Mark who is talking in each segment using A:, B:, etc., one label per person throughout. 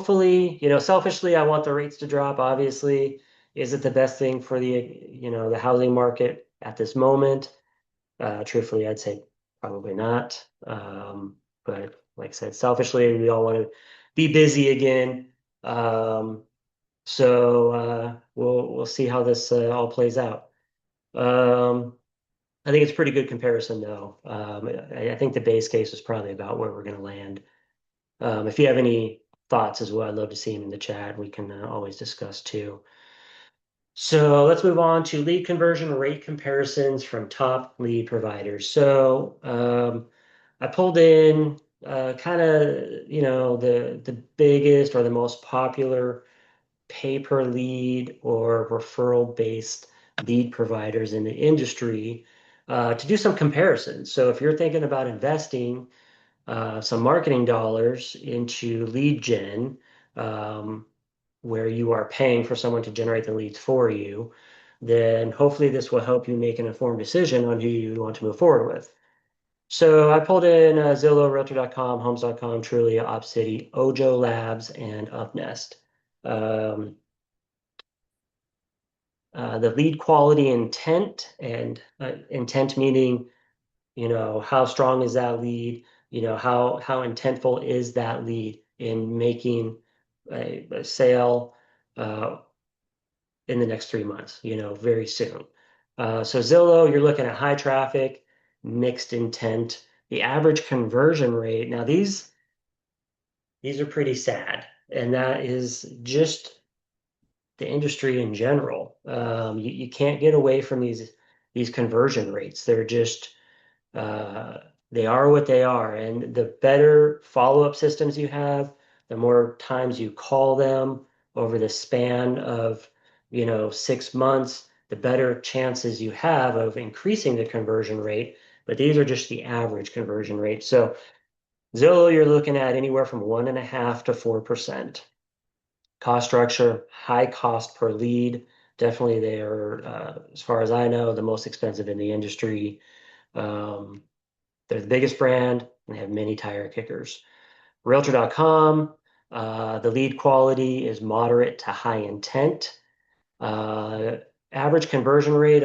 A: hopefully, selfishly, I want the rates to drop, obviously. Is it the best thing for the housing market at this moment? Truthfully, I'd say probably not. But like I said, selfishly, we all want to be busy again. So we'll see how this all plays out. Um, I think it's a pretty good comparison, though. I think the base case is probably about where we're going to land. If you have any thoughts as well, I'd love to see them in the chat. We can always discuss too. So let's move on to lead conversion rate comparisons from top lead providers. So I pulled in kind of, the biggest or the most popular pay per lead or referral based lead providers in the industry to do some comparisons. So if you're thinking about investing some marketing dollars into lead gen, um, where you are paying for someone to generate the leads for you, then hopefully this will help you make an informed decision on who you want to move forward with. So I pulled in Zillow, Realtor.com, Homes.com, Trulia, Opcity, OJO Labs, and UpNest. Um, the lead quality intent, and intent meaning, how strong is that lead? How intentful is that lead in making a sale in the next 3 months, very soon. So Zillow, you're looking at high traffic, mixed intent. The average conversion rate. Now these are pretty sad, and that is just the industry in general. You can't get away from these conversion rates. They're just uh, they are what they are. And the better follow-up systems you have, the more times you call them over the span of, 6 months, the better chances you have of increasing the conversion rate. But these are just the average conversion rate. So Zillow, you're looking at anywhere from 1.5 to 4%. Cost structure, high cost per lead. Definitely they are, as far as I know, the most expensive in the industry. Um, they're the biggest brand and they have many tire kickers. Realtor.com, the lead quality is moderate to high intent. Uh, Average conversion rate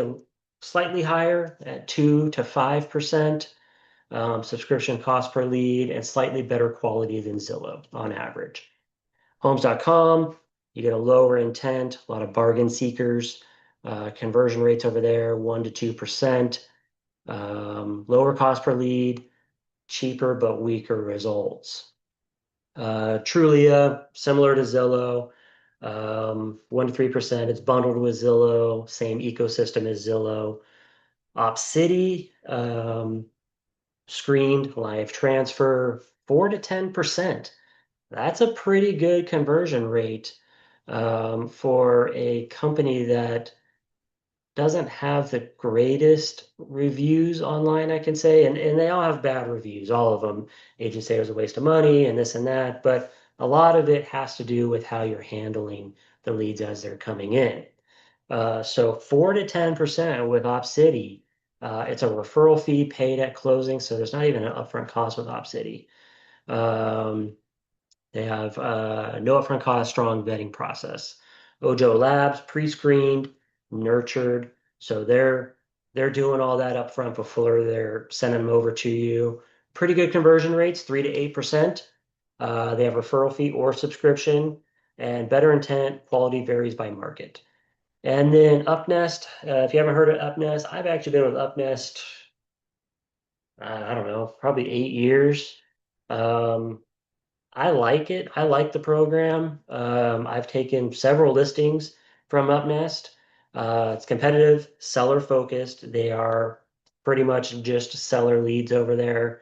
A: slightly higher at 2 to 5%. Subscription cost per lead and slightly better quality than Zillow on average. Homes.com, you get a lower intent, a lot of bargain seekers. Conversion rates over there, 1 to 2%. Lower cost per lead, cheaper but weaker results. Trulia, similar to Zillow, 1 to 3%. It's bundled with Zillow, same ecosystem as Zillow. Opcity, screened live transfer, 4 to 10%. That's a pretty good conversion rate for a company that doesn't have the greatest reviews online, I can say, and they all have bad reviews, all of them. Agents say it was a waste of money and this and that, but a lot of it has to do with how you're handling the leads as they're coming in. So 4 to 10% with OpCity. It's a referral fee paid at closing, so there's not even an upfront cost with OpCity. Um, they have no upfront cost, strong vetting process. OJO Labs, pre-screened, nurtured. So they're doing all that upfront before they're sending them over to you. Pretty good conversion rates, 3 to 8%. They have referral fee or subscription, and better intent, quality varies by market. And then UpNest, if you haven't heard of UpNest, I've actually been with UpNest, I don't know, probably 8 years. Um, I like it. I like the program. I've taken several listings from UpNest. It's competitive, seller focused. They are pretty much just seller leads over there.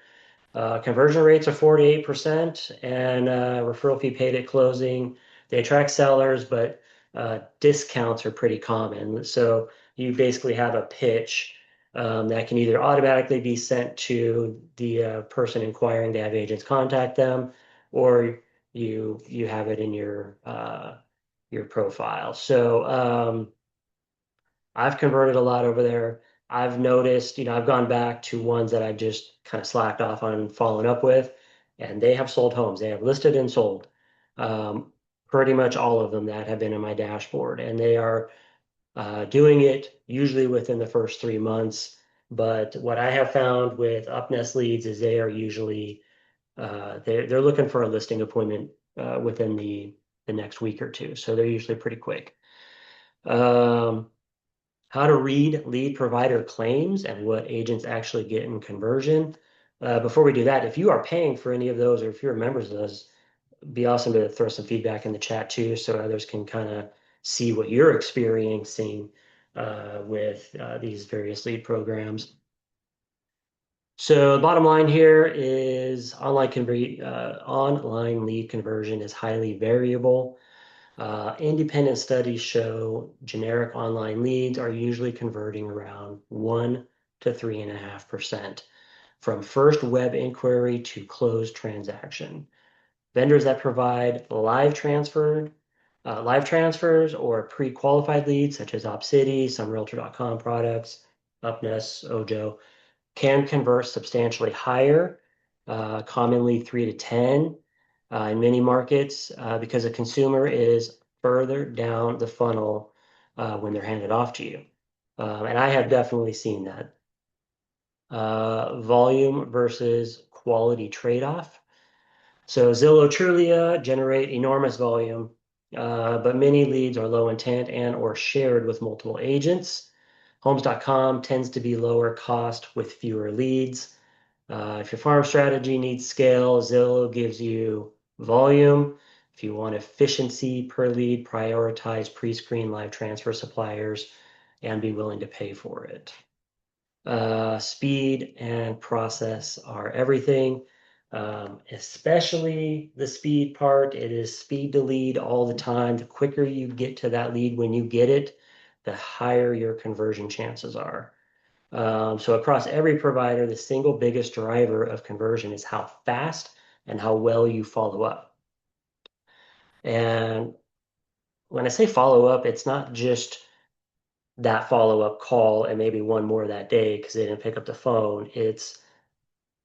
A: Conversion rates are 48% and referral fee paid at closing. They attract sellers, but discounts are pretty common. So you basically have a pitch that can either automatically be sent to the person inquiring to have agents contact them, or you have it in your profile. So I've converted a lot over there. I've noticed, I've gone back to ones that I just kind of slacked off on following up with, and they have sold homes. They have listed and sold. Pretty much all of them that have been in my dashboard, and they are doing it usually within the first 3 months. But what I have found with UpNest leads is they are usually they're looking for a listing appointment within the next week or two, so they're usually pretty quick. Um, how to read lead provider claims and what agents actually get in conversion. Before we do that, if you are paying for any of those or if you're members of those, it'd be awesome to throw some feedback in the chat too, so others can kind of see what you're experiencing with these various lead programs. So the bottom line here is online lead conversion is highly variable. Independent studies show generic online leads are usually converting around 1 to 3.5% from first web inquiry to closed transaction. Vendors that provide live transfers or pre-qualified leads, such as Opcity, some Realtor.com products, UpNest, OJO, can convert substantially higher, commonly 3 to 10 in many markets, because a consumer is further down the funnel when they're handed off to you. And I have definitely seen that. Volume versus quality trade-off. So Zillow, Trulia generate enormous volume, but many leads are low intent and or shared with multiple agents. Homes.com tends to be lower cost with fewer leads. If your farm strategy needs scale, Zillow gives you volume. If you want efficiency per lead, prioritize pre-screen live transfer suppliers and be willing to pay for it. Speed and process are everything, especially the speed part. It is speed to lead all the time. The quicker you get to that lead when you get it, the higher your conversion chances are. So across every provider, the single biggest driver of conversion is how fast and how well you follow up. And when I say follow up, it's not just that follow-up call and maybe one more that day because they didn't pick up the phone. It's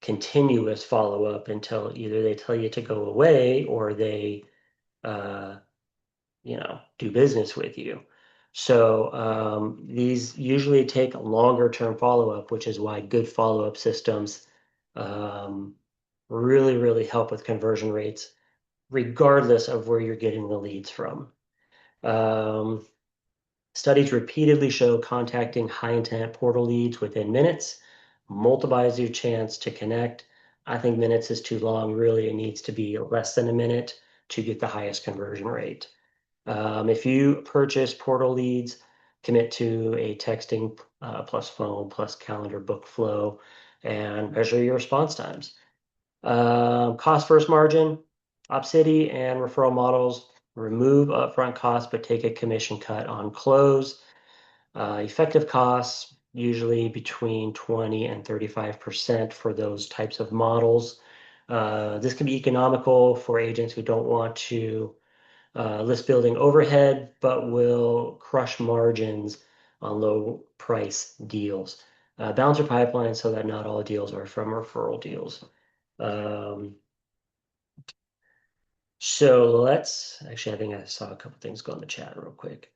A: continuous follow-up until either they tell you to go away or they uh, do business with you. So these usually take longer term follow-up, which is why good follow-up systems um, really, really help with conversion rates, regardless of where you're getting the leads from. Um, Studies repeatedly show contacting high intent portal leads within minutes multiplies your chance to connect. I think minutes is too long. Really, it needs to be less than a minute to get the highest conversion rate. If you purchase portal leads, commit to a texting plus phone plus calendar book flow and measure your response times. Cost versus margin, Opcity and referral models remove upfront costs but take a commission cut on close. Effective costs, usually between 20 and 35% for those types of models. This can be economical for agents who don't want to list building overhead, but will crush margins on low price deals. Balance your pipeline so that not all deals are from referral deals. Um, actually, I think I saw a couple things go in the chat real quick.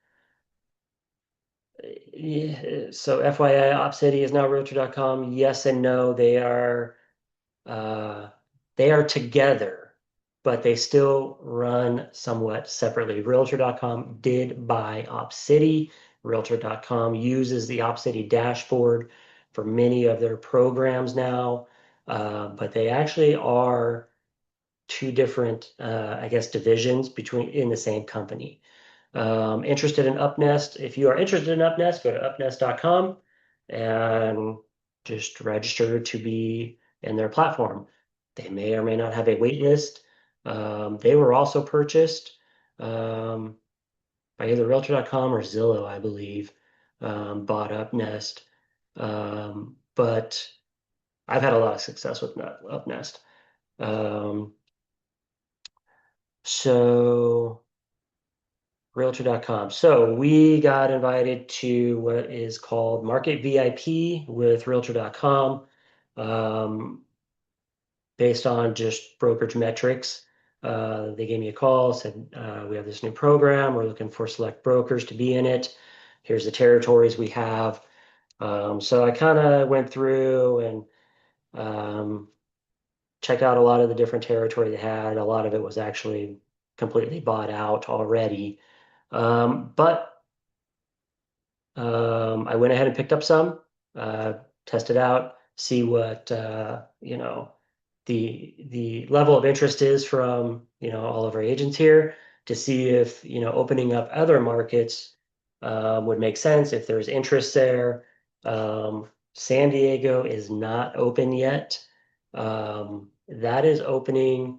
A: Yeah, so FYI, Opcity is now Realtor.com. Yes and no, they are together, but they still run somewhat separately. Realtor.com did buy Opcity. Realtor.com uses the Opcity dashboard for many of their programs now, but they actually are two different, I guess, divisions in the same company. Interested in UpNest. If you are interested in UpNest, go to upnest.com and just register to be in their platform. They may or may not have a wait list. They were also purchased by either Realtor.com or Zillow, I believe, bought UpNest. But I've had a lot of success with UpNest. Um, so Realtor.com. So we got invited to what is called MarketVIP with Realtor.com, based on just brokerage metrics. They gave me a call, said, we have this new program. We're looking for select brokers to be in it. Here's the territories we have. So I kind of went through and checked out a lot of the different territory they had. A lot of it was actually completely bought out already. But I went ahead and picked up some, uh, tested out, see what the level of interest is from all of our agents here to see if opening up other markets would make sense if there's interest there. San Diego is not open yet. That is opening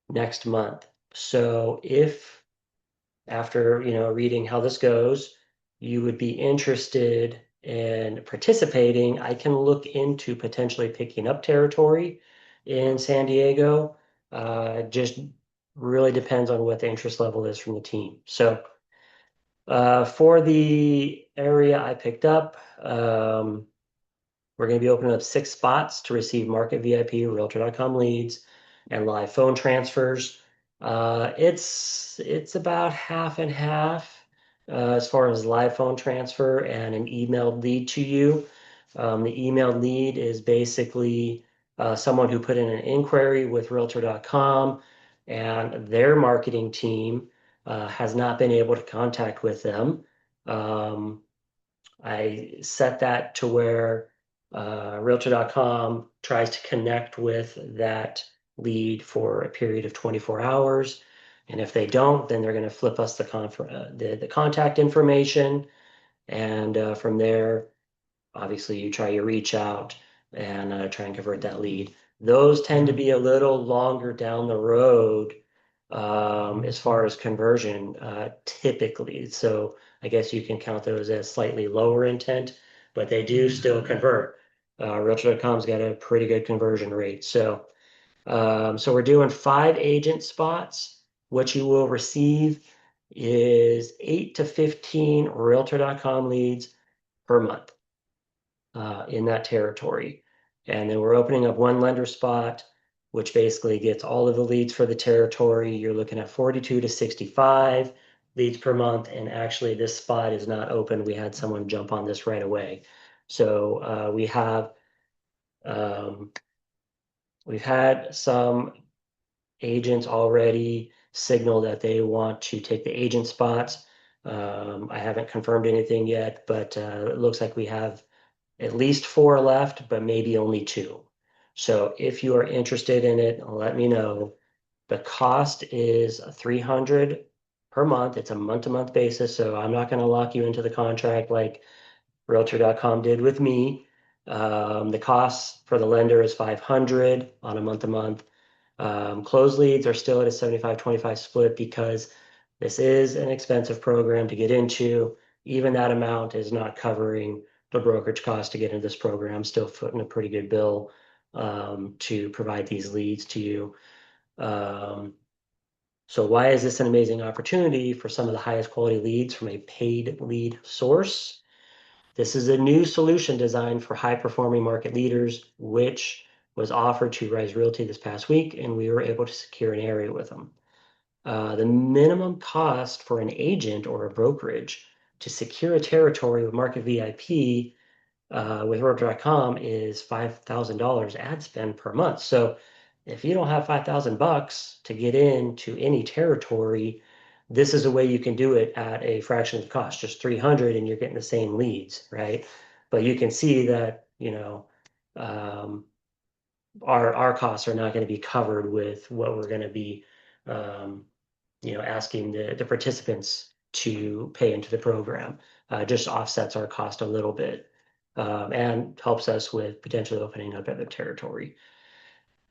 A: next month. So if after, reading how this goes, you would be interested in participating, I can look into potentially picking up territory in San Diego. Just really depends on what the interest level is from the team. So for the area I picked up, we're going to be opening up 6 spots to receive MarketVIP, Realtor.com leads, and live phone transfers. It's about half and half as far as live phone transfer and an emailed lead to you. The emailed lead is basically someone who put in an inquiry with Realtor.com, and their marketing team has not been able to contact with them. I set that to where Realtor.com tries to connect with that lead for a period of 24 hours. And if they don't, then they're going to flip us the contact information. And from there, obviously, you try your reach out and try and convert that lead. Those tend to be a little longer down the road as far as conversion, typically. So I guess you can count those as slightly lower intent, but they do still convert. Realtor.com's got a pretty good conversion rate. So we're doing 5 agent spots. What you will receive is 8 to 15 Realtor.com leads per month in that territory. And then we're opening up 1 lender spot, which basically gets all of the leads for the territory. You're looking at 42 to 65 leads per month. And actually, this spot is not open. We had someone jump on this right away. So we've had some agents already signal that they want to take the agent spots. I haven't confirmed anything yet, but it looks like we have at least 4 left, but maybe only 2. So if you are interested in it, let me know. The cost is $300 per month. It's a month-to-month basis, so I'm not going to lock you into the contract like Realtor.com did with me. The cost for the lender is $500 on a month-to-month. Closed leads are still at a 75-25 split because this is an expensive program to get into. Even that amount is not covering the brokerage cost to get into this program. Still footing a pretty good bill to provide these leads to you. So why is this an amazing opportunity for some of the highest quality leads from a paid lead source? This is a new solution designed for high-performing market leaders, which was offered to Rise Realty this past week, and we were able to secure an area with them. The minimum cost for an agent or a brokerage to secure a territory with Market VIP with Realtor.com is $5,000 ad spend per month. So if you don't have $5,000 to get into any territory, this is a way you can do it at a fraction of the cost, just 300, and you're getting the same leads, right? But you can see that, um, our costs are not going to be covered with what we're going to be, um, asking the participants to pay into the program. Just offsets our cost a little bit, and helps us with potentially opening up other territory.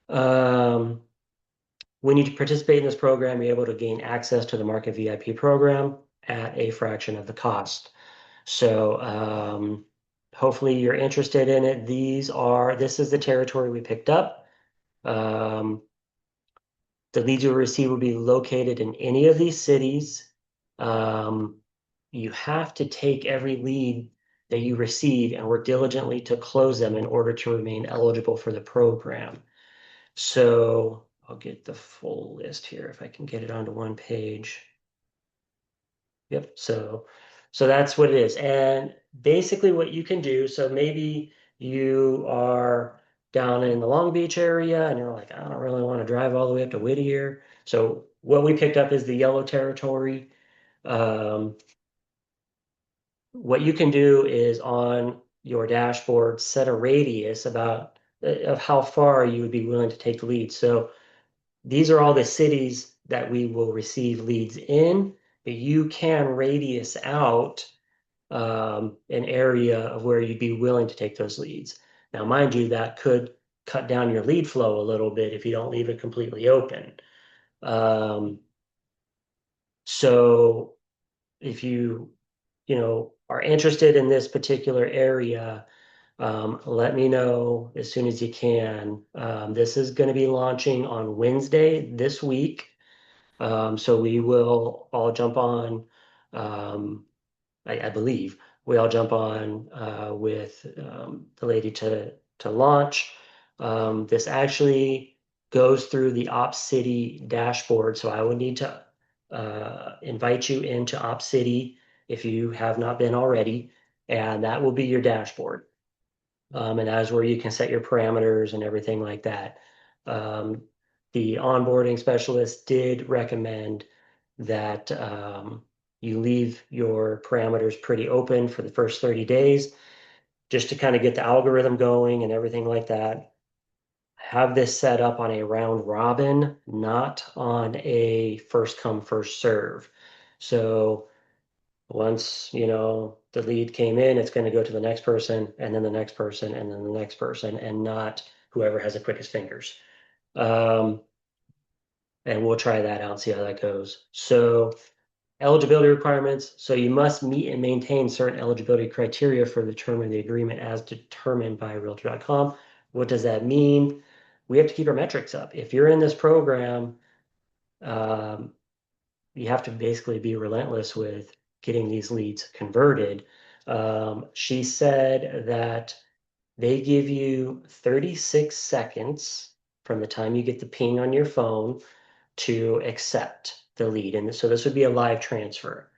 A: Um, when you participate in this program, you're able to gain access to the Market VIP program at a fraction of the cost. So hopefully you're interested in it. This is the territory we picked up. The leads you'll receive will be located in any of these cities. You have to take every lead that you receive and work diligently to close them in order to remain eligible for the program. So I'll get the full list here if I can get it onto one page. Yep, so that's what it is. And basically what you can do, so maybe you are down in the Long Beach area and you're like, I don't really want to drive all the way up to Whittier. So what we picked up is the yellow territory. Um, what you can do is on your dashboard, set a radius about of how far you would be willing to take the lead. So these are all the cities that we will receive leads in, but you can radius out an area of where you'd be willing to take those leads. Now, mind you, that could cut down your lead flow a little bit if you don't leave it completely open. Um, so if you are interested in this particular area, let me know as soon as you can. This is going to be launching on Wednesday this week. So we will all jump on. Um, I believe we all jump on with the lady to launch. This actually goes through the Opcity dashboard, so I would need to invite you into Opcity if you have not been already, and that will be your dashboard. And that is where you can set your parameters and everything like that. Um, the onboarding specialist did recommend that you leave your parameters pretty open for the first 30 days just to kind of get the algorithm going and everything like that. Have this set up on a round robin, not on a first come, first serve. So once, the lead came in, it's going to go to the next person and then the next person and then the next person and not whoever has the quickest fingers. Um, and we'll try that out and see how that goes. So eligibility requirements. So you must meet and maintain certain eligibility criteria for the term of the agreement as determined by Realtor.com. What does that mean? We have to keep our metrics up. If you're in this program, um, you have to basically be relentless with getting these leads converted. She said that they give you 36 seconds from the time you get the ping on your phone to accept the lead. And so this would be a live transfer.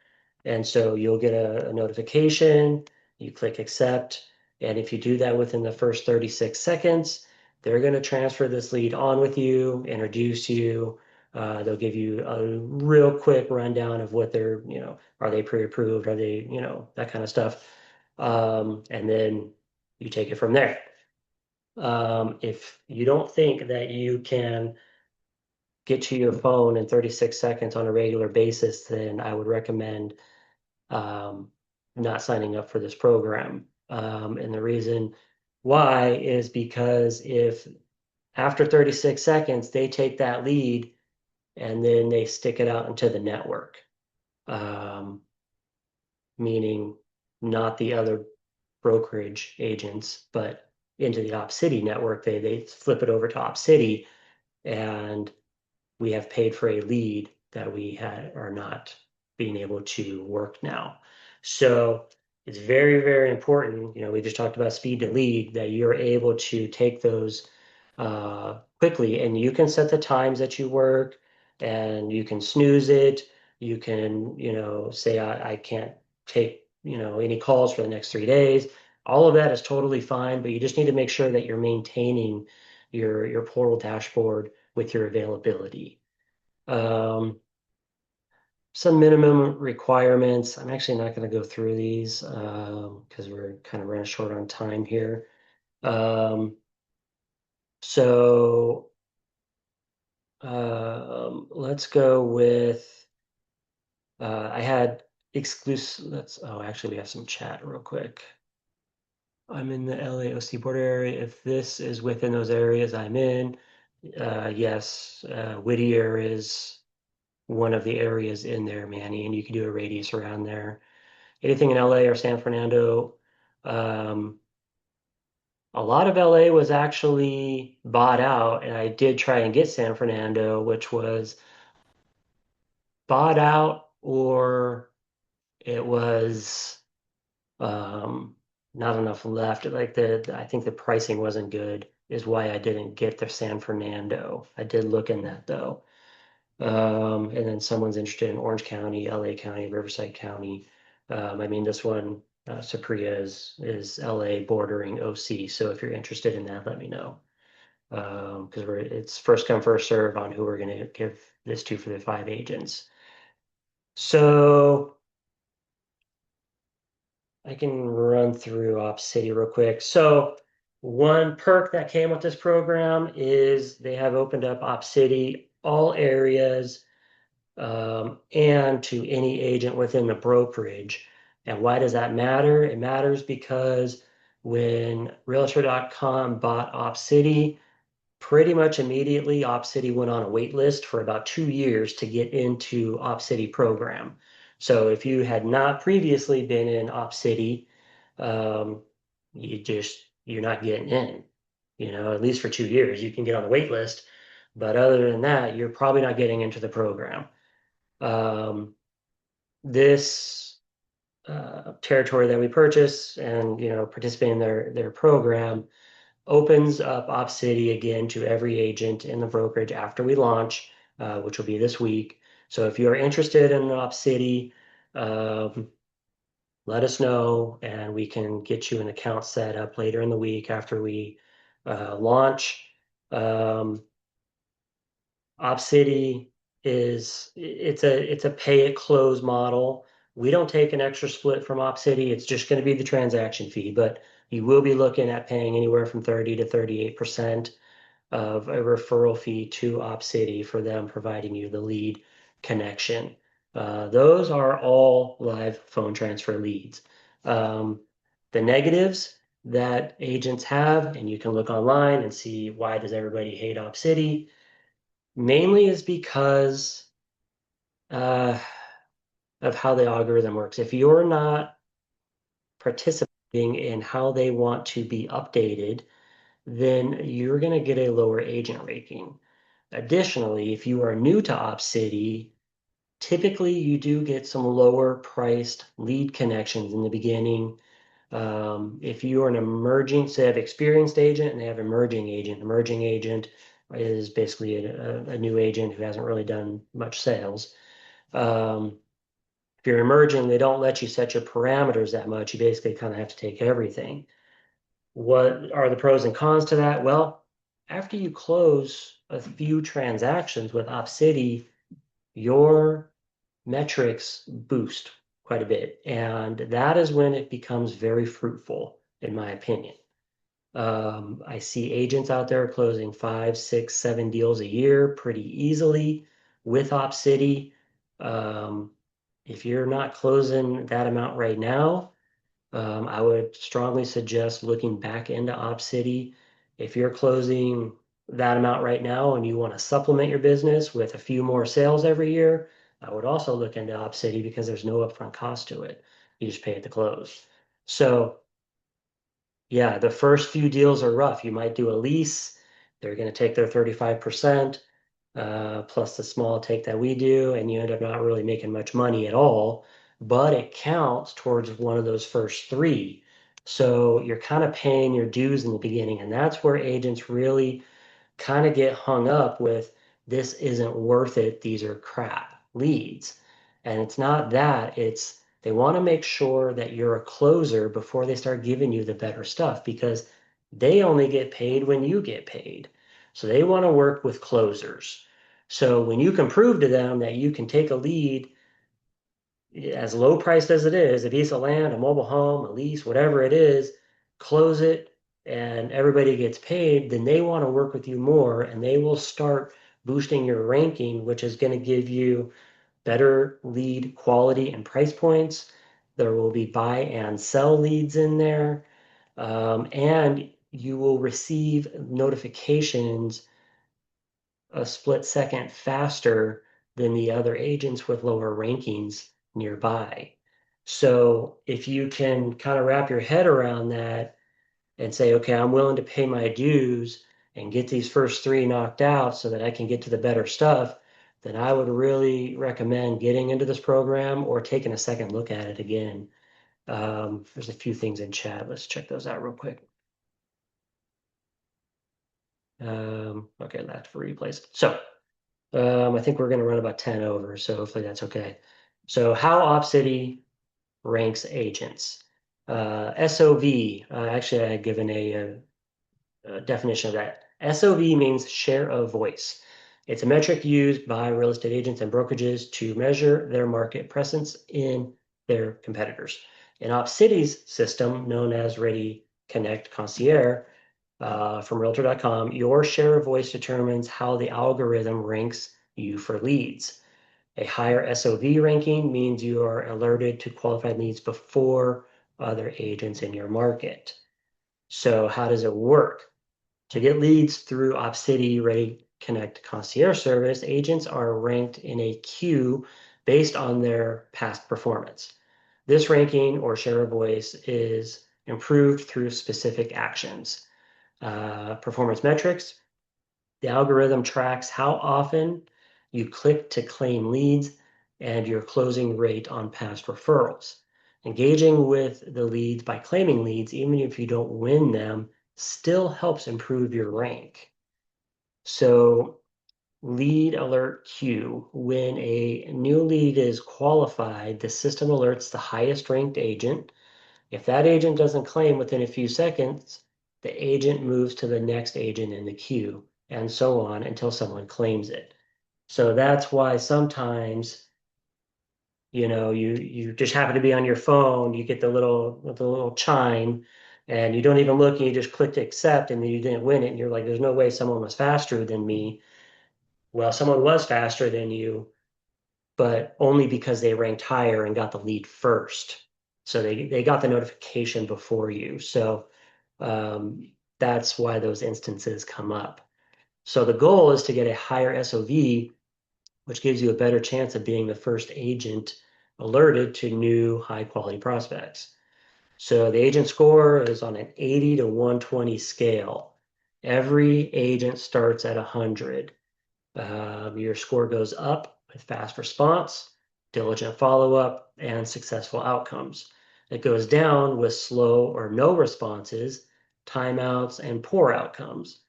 A: And so you'll get a notification, you click accept, and if you do that within the first 36 seconds, they're going to transfer this lead on with you, introduce you. They'll give you a real quick rundown of what they're, are they pre-approved? Are they, that kind of stuff. And then you take it from there. If you don't think that you can get to your phone in 36 seconds on a regular basis, then I would recommend um, not signing up for this program. And the reason why is because if after 36 seconds they take that lead and then they stick it out into the network, um, meaning not the other brokerage agents, but into the Opcity network, they flip it over to Opcity and we have paid for a lead that we are not being able to work now. So it's very, very important. We just talked about speed to lead, that you're able to take those quickly, and you can set the times that you work, and you can snooze it. You can, say I can't take, any calls for the next 3 days. All of that is totally fine, but you just need to make sure that you're maintaining your portal dashboard with your availability. Um, some minimum requirements. I'm actually not going to go through these because we're kind of running short on time here. Um, so let's go with I had exclusive. Actually, we have some chat real quick. I'm in the LAOC border area. If this is within those areas I'm in, yes, Whittier is one of the areas in there, Manny, and you can do a radius around there. Anything in LA or San Fernando. Um, a lot of LA was actually bought out, and I did try and get San Fernando, which was bought out or it was not enough left. Like I think the pricing wasn't good. is why I didn't get the San Fernando. I did look in that though. And then someone's interested in Orange County, LA County, Riverside County. I mean, this one, Sapria is LA bordering OC. So if you're interested in that, let me know. Because it's first come, first serve on who we're going to give this to for the 5 agents. So I can run through Opcity real quick. So one perk that came with this program is they have opened up Opcity all areas and to any agent within the brokerage. And why does that matter? It matters because when Realtor.com bought Opcity, pretty much immediately, Opcity went on a wait list for about 2 years to get into Opcity program. So if you had not previously been in Opcity, um, you're not getting in. At least for 2 years, you can get on the wait list. But other than that, you're probably not getting into the program. This territory that we purchase and participate in their program opens up Opcity again to every agent in the brokerage after we launch, which will be this week. So if you're interested in Opcity, um, let us know and we can get you an account set up later in the week after we launch. Opcity it's a pay at close model. We don't take an extra split from Opcity. It's just going to be the transaction fee, but you will be looking at paying anywhere from 30 to 38% of a referral fee to Opcity for them providing you the lead connection. Those are all live phone transfer leads. The negatives that agents have, and you can look online and see why does everybody hate Opcity, mainly is because uh, of how the algorithm works. If you're not participating in how they want to be updated, then you're going to get a lower agent ranking. Additionally, if you are new to Opcity, typically you do get some lower priced lead connections in the beginning. If you are an emerging, say, have experienced agent and they have emerging agent. Emerging agent is basically a new agent who hasn't really done much sales. If you're emerging, they don't let you set your parameters that much. You basically kind of have to take everything. What are the pros and cons to that? Well, after you close a few transactions with Opcity, your metrics boost quite a bit. And that is when it becomes very fruitful, in my opinion. I see agents out there closing 5, 6, 7 deals a year pretty easily with Opcity. Um, if you're not closing that amount right now, I would strongly suggest looking back into Opcity. If you're closing that amount right now and you want to supplement your business with a few more sales every year, I would also look into Opcity because there's no upfront cost to it. You just pay at the close. So yeah, the first few deals are rough. You might do a lease. They're going to take their 35%, plus the small take that we do, and you end up not really making much money at all, but it counts towards one of those first three. So you're kind of paying your dues in the beginning, and that's where agents really kind of get hung up with this isn't worth it. These are crap leads. And it's not that, it's they want to make sure that you're a closer before they start giving you the better stuff because they only get paid when you get paid. So they want to work with closers. So when you can prove to them that you can take a lead as low priced as it is, a piece of land, a mobile home, a lease, whatever it is, close it and everybody gets paid, then they want to work with you more and they will start boosting your ranking, which is going to give you better lead quality and price points. There will be buy and sell leads in there. And you will receive notifications a split second faster than the other agents with lower rankings nearby. So if you can kind of wrap your head around that and say, okay, I'm willing to pay my dues and get these first three knocked out so that I can get to the better stuff, then I would really recommend getting into this program or taking a second look at it again. There's a few things in chat. Let's check those out real quick. Okay, that's for replays. So I think we're going to run about 10 over, so hopefully that's okay. So how Opcity ranks agents. SOV, actually I had given a definition of that. SOV means share of voice. It's a metric used by real estate agents and brokerages to measure their market presence in their competitors. In Opcity's system, known as Ready Connect Concierge, from Realtor.com, your share of voice determines how the algorithm ranks you for leads. A higher SOV ranking means you are alerted to qualified leads before other agents in your market. So how does it work? To get leads through Opcity Ready Connect Concierge Service, agents are ranked in a queue based on their past performance. This ranking or share of voice is improved through specific actions. Performance metrics. The algorithm tracks how often you click to claim leads and your closing rate on past referrals. Engaging with the leads by claiming leads, even if you don't win them, still helps improve your rank. So lead alert queue. When a new lead is qualified, the system alerts the highest ranked agent. If that agent doesn't claim within a few seconds, the agent moves to the next agent in the queue, and so on until someone claims it. So that's why sometimes, you just happen to be on your phone, you get the little chime, and you don't even look, and you just click to accept, and then you didn't win it, and you're like, there's no way someone was faster than me. Well, someone was faster than you, but only because they ranked higher and got the lead first. So they got the notification before you. So that's why those instances come up. So the goal is to get a higher SOV, which gives you a better chance of being the first agent alerted to new high quality prospects. So the agent score is on an 80 to 120 scale. Every agent starts at 100. Your score goes up with fast response, diligent follow-up, and successful outcomes. It goes down with slow or no responses, timeouts, and poor outcomes.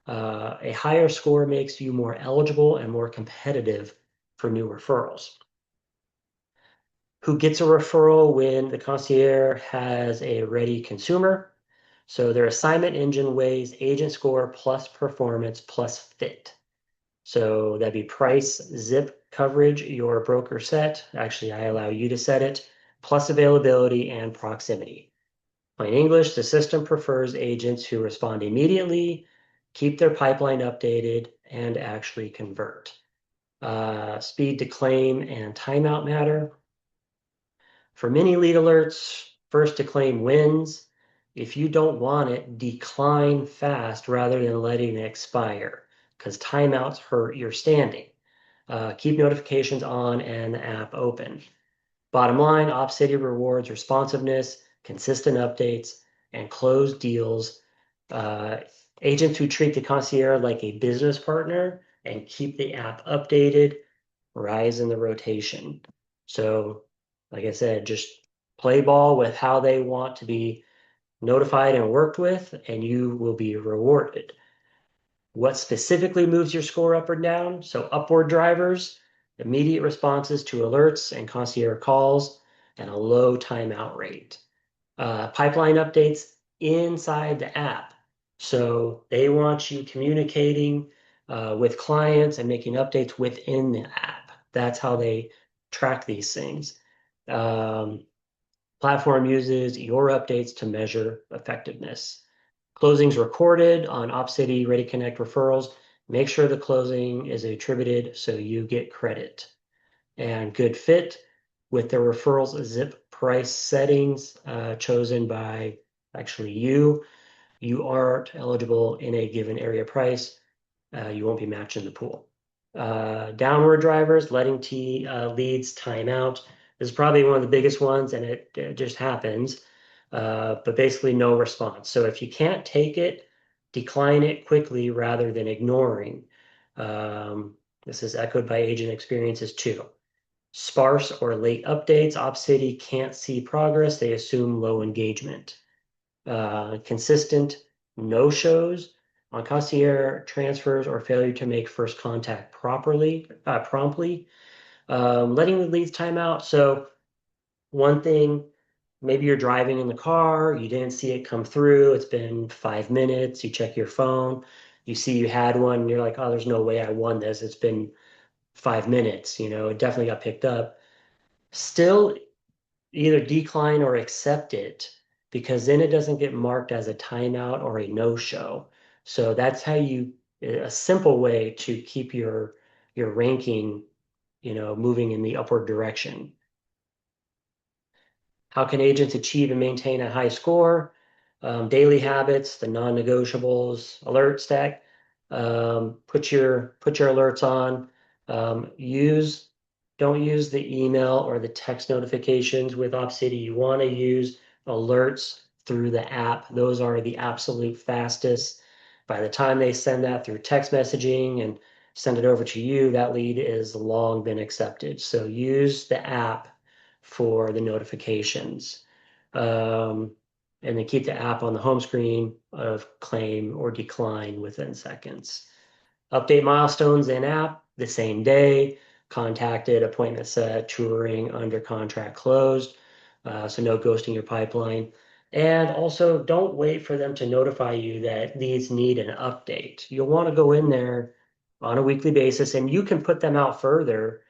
A: A higher score makes you more eligible and more competitive for new referrals. Who gets a referral when the concierge has a ready consumer? So their assignment engine weighs agent score plus performance plus fit. So that'd be price, zip, coverage, your broker set. Actually, I allow you to set it, plus availability and proximity. Plain English, the system prefers agents who respond immediately, keep their pipeline updated, and actually convert. Speed to claim and timeout matter. For many lead alerts, first to claim wins. If you don't want it, decline fast rather than letting it expire, because timeouts hurt your standing. Keep notifications on and the app open. Bottom line, Opcity rewards responsiveness, consistent updates, and closed deals. Agents who treat the concierge like a business partner and keep the app updated rise in the rotation. So, like I said, just play ball with how they want to be notified and worked with, and you will be rewarded. What specifically moves your score up or down? So upward drivers, immediate responses to alerts and concierge calls, and a low timeout rate. Pipeline updates inside the app. So they want you communicating with clients and making updates within the app. That's how they track these things. Platform uses your updates to measure effectiveness. Closings recorded on Opcity Ready Connect referrals. Make sure the closing is attributed so you get credit. And good fit with the referrals zip price settings chosen by actually you. You aren't eligible in a given area price. You won't be matched in the pool. Downward drivers, letting leads time out. This is probably one of the biggest ones, and it just happens. But basically no response. So if you can't take it, decline it quickly rather than ignoring. This is echoed by agent experiences too. Sparse or late updates, Opcity can't see progress. They assume low engagement. Consistent no-shows. on concierge transfers or failure to make first contact promptly, letting the leads time out. So one thing, maybe you're driving in the car, you didn't see it come through, it's been 5 minutes, you check your phone, you see you had one, and you're like, oh, there's no way I won this. It's been 5 minutes, it definitely got picked up. Still either decline or accept it because then it doesn't get marked as a timeout or a no-show. So that's how a simple way to keep your ranking, moving in the upward direction. How can agents achieve and maintain a high score? Daily habits, the non-negotiables, alert stack. Put your alerts on. Use Don't use the email or the text notifications with Opcity. You want to use alerts through the app. Those are the absolute fastest. By the time they send that through text messaging and send it over to you, that lead is long been accepted. So use the app for the notifications. Um, and then keep the app on the home screen of claim or decline within seconds. Update milestones in app the same day. Contacted, appointment set, touring, under contract closed. So no ghosting your pipeline. And also don't wait for them to notify you that these need an update. You'll want to go in there on a weekly basis and you can put them out further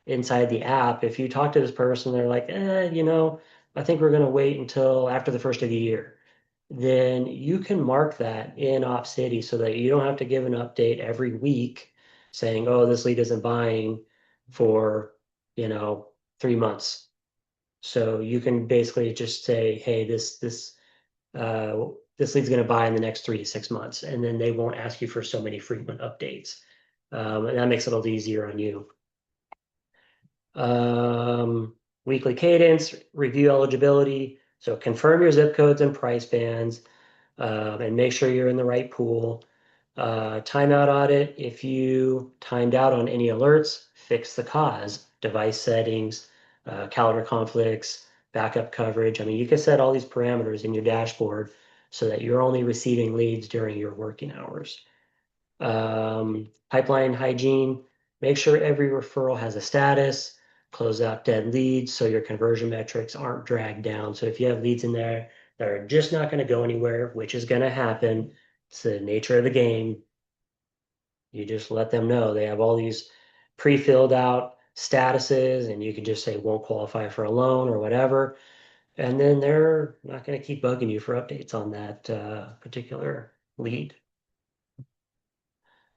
A: inside the app. If you talk to this person, they're like, I think we're going to wait until after the first of the year. Then you can mark that in Opcity so that you don't have to give an update every week saying, oh, this lead isn't buying for, you know, 3 months. So you can basically just say, hey, uh, this lead's going to buy in the next 3 to 6 months, and then they won't ask you for so many frequent updates. And that makes it a little easier on you. Um, Weekly cadence, review eligibility. So confirm your zip codes and price bands, and make sure you're in the right pool. Timeout audit. If you timed out on any alerts, fix the cause. Device settings, calendar conflicts, backup coverage. I mean, you can set all these parameters in your dashboard so that you're only receiving leads during your working hours. Pipeline hygiene, make sure every referral has a status, close out dead leads so your conversion metrics aren't dragged down. So if you have leads in there that are just not going to go anywhere, which is going to happen, it's the nature of the game, you just let them know. They have all these pre-filled out statuses and you can just say won't qualify for a loan or whatever. And then they're not going to keep bugging you for updates on that particular lead.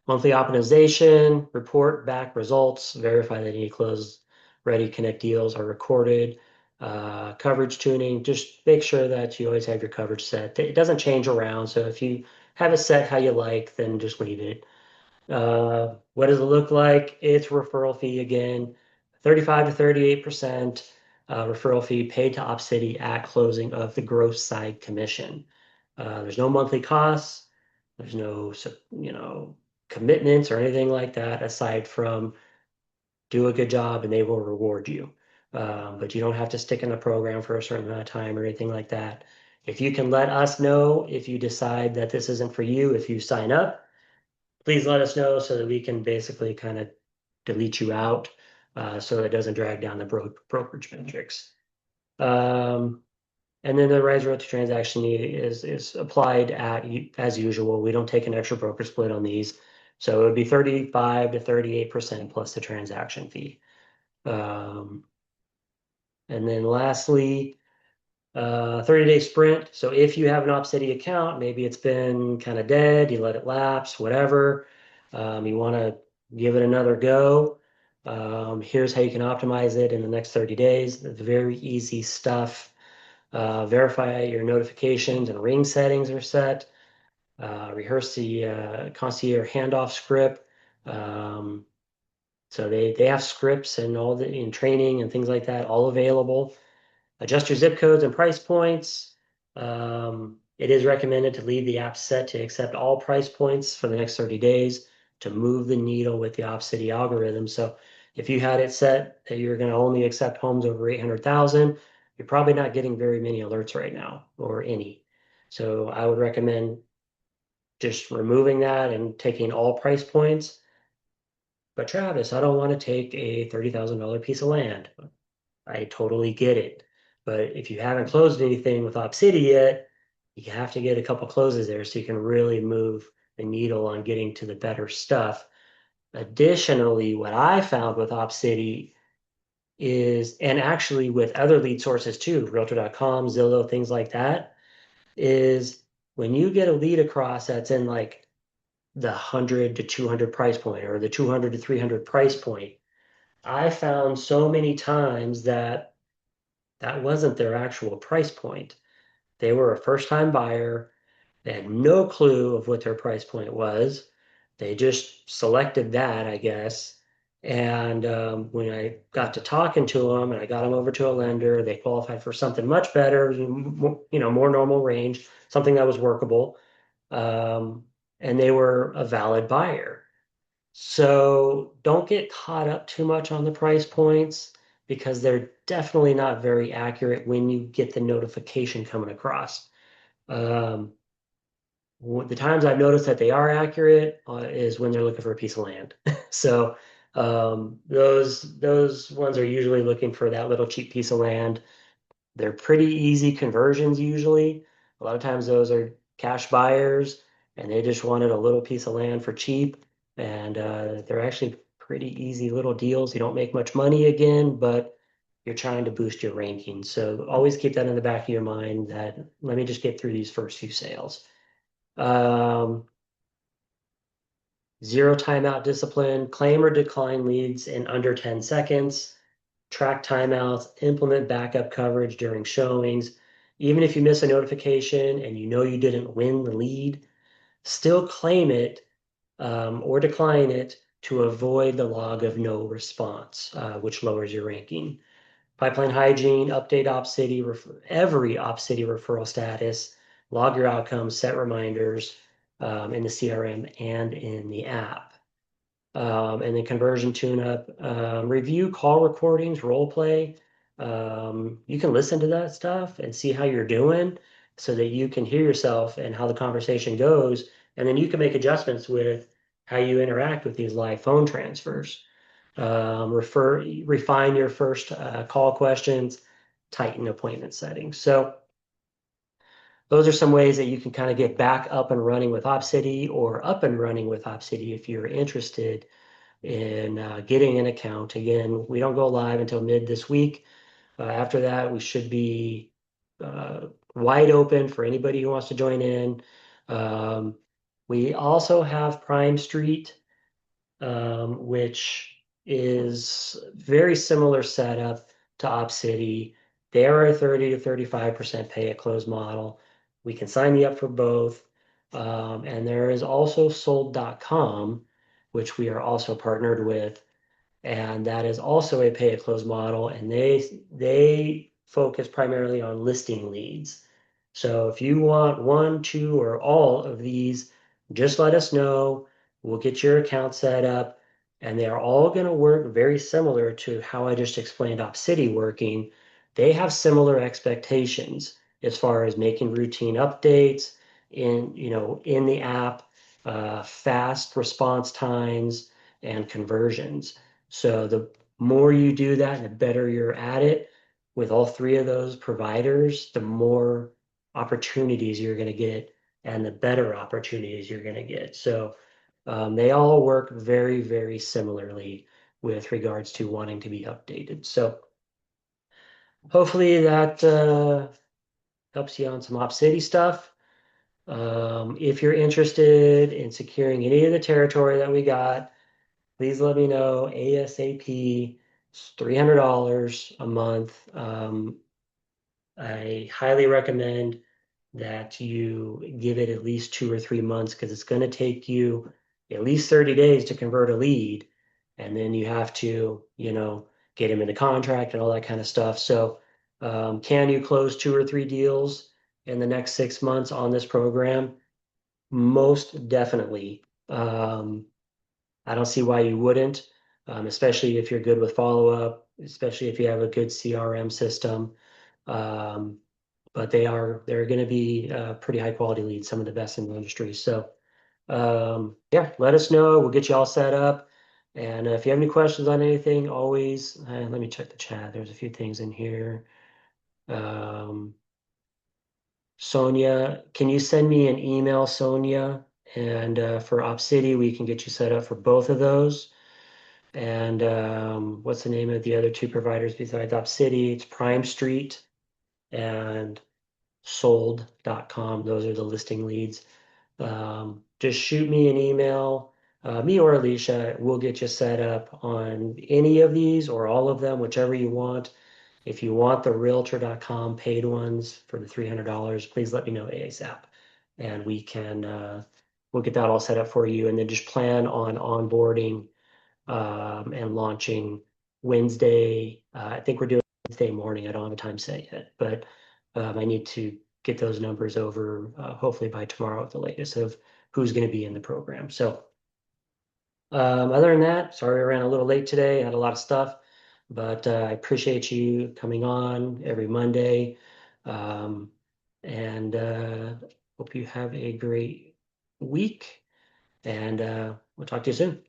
A: Monthly optimization, report back results, verify that any closed ready connect deals are recorded. Coverage tuning, just make sure that you always have your coverage set. It doesn't change around, so if you have it set how you like, then just leave it. What does it look like? It's referral fee again, 35 to 38% referral fee paid to Opcity at closing of the gross side commission. There's no monthly costs. There's no, commitments or anything like that aside from do a good job and they will reward you. But you don't have to stick in the program for a certain amount of time or anything like that. If you can let us know if you decide that this isn't for you, if you sign up, please let us know so that we can basically kind of delete you out so it doesn't drag down the brokerage metrics. Um, and then the Rise Realty transaction is applied as usual. We don't take an extra broker split on these. So it would be 35 to 38% plus the transaction fee. Um, and then lastly, 30-day sprint. So if you have an Opcity account, maybe it's been kind of dead, you let it lapse, whatever. You want to give it another go. Here's how you can optimize it in the next 30 days. It's very easy stuff. Verify your notifications and ring settings are set. Rehearse the concierge handoff script. So they have scripts and all the in training and things like that, all available. Adjust your zip codes and price points. It is recommended to leave the app set to accept all price points for the next 30 days to move the needle with the Opcity algorithm. So if you had it set that you're going to only accept homes over 800,000, you're probably not getting very many alerts right now or any. So I would recommend just removing that and taking all price points. But Travis, I don't want to take a $30,000 piece of land. I totally get it. But if you haven't closed anything with Opcity yet, you have to get a couple closes there so you can really move the needle on getting to the better stuff. Additionally, what I found with Opcity is, and actually with other lead sources too, Realtor.com, Zillow, things like that, is when you get a lead across that's in like the 100 to 200 price point or the 200 to 300 price point, I found so many times that that wasn't their actual price point. They were a first-time buyer. They had no clue of what their price point was. They just selected that, I guess. And when I got to talking to them and I got them over to a lender, they qualified for something much better, more normal range, something that was workable. Um, and they were a valid buyer. So don't get caught up too much on the price points because they're definitely not very accurate when you get the notification coming across. Um, the times I've noticed that they are accurate is when they're looking for a piece of land. So those ones are usually looking for that little cheap piece of land. They're pretty easy conversions usually. A lot of times those are cash buyers and they just wanted a little piece of land for cheap. And they're actually pretty easy little deals. You don't make much money again, but you're trying to boost your ranking. So always keep that in the back of your mind that let me just get through these first few sales. Um, Zero timeout discipline, claim or decline leads in under 10 seconds, track timeouts, implement backup coverage during showings. Even if you miss a notification and you know you didn't win the lead, still claim it or decline it to avoid the log of no response, which lowers your ranking. Pipeline hygiene, update Opcity, every Opcity referral status, log your outcomes, set reminders in the CRM and in the app. And then conversion tune-up, review call recordings, role play. You can listen to that stuff and see how you're doing so that you can hear yourself and how the conversation goes. And then you can make adjustments with how you interact with these live phone transfers. Refine your first call questions, tighten appointment settings. So those are some ways that you can kind of get back up and running with Opcity or up and running with Opcity if you're interested in getting an account. Again, we don't go live until mid this week. After that, we should be wide open for anybody who wants to join in. Um, we also have Prime Street, which is very similar setup to Opcity. They are a 30 to 35% pay at close model. We can sign you up for both. And there is also sold.com, which we are also partnered with, and that is also a pay at close model, and they focus primarily on listing leads. So if you want one, two, or all of these, just let us know. We'll get your account set up, and they are all going to work very similar to how I just explained Opcity working. They have similar expectations as far as making routine updates in the app, fast response times, and conversions. So the more you do that, the better you're at it with all three of those providers, the more opportunities you're going to get and the better opportunities you're going to get. So they all work very, very similarly with regards to wanting to be updated. So hopefully that helps you on some Opcity stuff. If you're interested in securing any of the territory that we got, please let me know ASAP. It's $300 a month. I highly recommend that you give it at least 2 or 3 months because it's going to take you at least 30 days to convert a lead. And then you have to, get him into contract and all that kind of stuff. So, can you close 2 or 3 deals in the next 6 months on this program? Most definitely. I don't see why you wouldn't, especially if you're good with follow-up, especially if you have a good CRM system. Um, but they're going to be pretty high quality leads, some of the best in the industry. So Yeah, let us know. We'll get you all set up. And if you have any questions on anything, always let me check the chat. There's a few things in here. Um, Sonia, can you send me an email, Sonia? And for Opcity, we can get you set up for both of those. And what's the name of the other two providers besides Opcity? It's Prime Street and sold.com. Those are the listing leads. Just shoot me an email, me or Alicia. We'll get you set up on any of these or all of them, whichever you want. If you want the realtor.com paid ones for the $300, please let me know ASAP. And we'll get that all set up for you. And then just plan on onboarding and launching Wednesday. I think we're doing Wednesday morning. I don't have a time set yet, but I need to get those numbers over hopefully by tomorrow at the latest of who's going to be in the program. So other than that, sorry I ran a little late today. I had a lot of stuff, but I appreciate you coming on every Monday. Um, and hope you have a great week. And we'll talk to you soon.